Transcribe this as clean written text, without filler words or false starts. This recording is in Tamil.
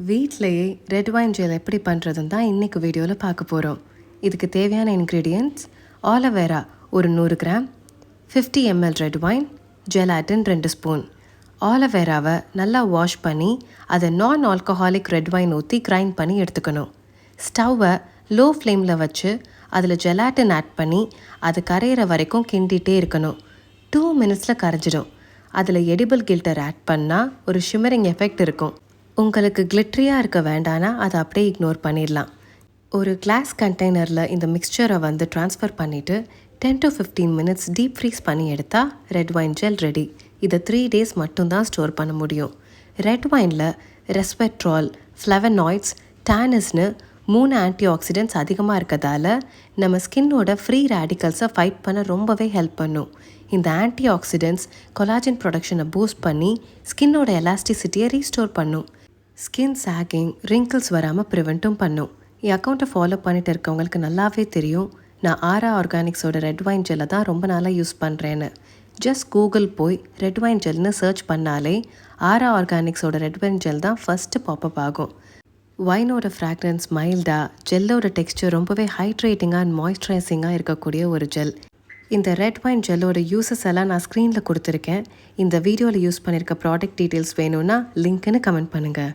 வீட்டிலேயே ரெட் வைன் ஜெல் எப்படி பண்ணுறதுன்னு தான் இன்றைக்கி வீடியோவில் பார்க்க போகிறோம். இதுக்கு தேவையான இன்க்ரீடியன்ட்ஸ்: ஆலோவேரா ஒரு 100 gram, 50 ml red wine, gelatin 2 spoon. ஆலோவேராவை நல்லா வாஷ் பண்ணி அதை நான் ஆல்கஹாலிக் ரெட் வைன் ஊற்றி கிரைண்ட் பண்ணி எடுத்துக்கணும். ஸ்டவ்வை லோ ஃப்ளேமில் வச்சு அதில் ஜெலாட்டின் ஆட் பண்ணி அது கரையிற வரைக்கும் கிண்டிகிட்டே இருக்கணும். 2 மினிட்ஸில் கரைஞ்சிடும். அதில் எடிபிள் கில்டர் ஆட் பண்ணால் ஒரு ஷிமரிங் எஃபெக்ட் இருக்கும். உங்களுக்கு கிளிட்ரியாக இருக்க வேண்டானா அதை அப்படியே இக்னோர் பண்ணிடலாம். ஒரு கிளாஸ் கண்டெய்னரில் இந்த மிக்சரை ட்ரான்ஸ்ஃபர் பண்ணிவிட்டு 10 to 15 மினிட்ஸ் டீப் ஃப்ரீஸ் பண்ணி எடுத்தால் ரெட் வைன் ஜெல் ரெடி. இதை 3 days மட்டும்தான் ஸ்டோர் பண்ண முடியும். ரெட் வைனில் ரெஸ்வெட்ரால், ஃப்ளவனாய்ட்ஸ், டானிஸ்னு 3 ஆன்டி ஆக்சிடென்ட்ஸ் அதிகமாக இருக்கிறதால நம்ம ஸ்கின்னோட ஃப்ரீ ரேடிக்கல்ஸை ஃபைட் பண்ண ரொம்பவே ஹெல்ப் பண்ணும். இந்த ஆன்டி ஆக்சிடென்ட்ஸ் கொலாஜன் ப்ரொடக்ஷனை பூஸ்ட் பண்ணி ஸ்கின்னோட எலாஸ்டிசிட்டியை ரீஸ்டோர் பண்ணும். ஸ்கின் சாகிங், ரிங்கிள்ஸ் வராமல் ப்ரிவெண்ட்டும் பண்ணும். என் அக்கௌண்ட்டை ஃபாலோ பண்ணிட்டு இருக்கவங்களுக்கு நல்லாவே தெரியும் நான் ஆரா ஆர்கானிக்ஸோட ரெட் வைன் ஜெல்லை தான் ரொம்ப நாளாக யூஸ் பண்ணுறேன்னு. ஜஸ்ட் கூகுள் போய் ரெட் வைன் ஜெல்னு சர்ச் பண்ணாலே ஆரா ஆர்கானிக்ஸோட ரெட் வைன் ஜெல் தான் ஃபஸ்ட்டு பாப்பப் ஆகும். வைனோட ஃப்ராக்ரன்ஸ் மைல்டாக, ஜெல்லோட டெக்ஸ்சர் ரொம்பவே ஹைட்ரேட்டிங்காக அண்ட் மாய்ஸ்சரைசிங்காக இருக்கக்கூடிய ஒரு ஜெல். இந்த ரெட் வைன் ஜெல்லோட யூஸஸ் எல்லாம் நான் ஸ்க்ரீனில் கொடுத்துருக்கேன். இந்த வீடியோவில் யூஸ் பண்ணியிருக்க ப்ராடக்ட் டீட்டெயில்ஸ் வேணும்னா லிங்க்னு கமெண்ட் பண்ணுங்கள்.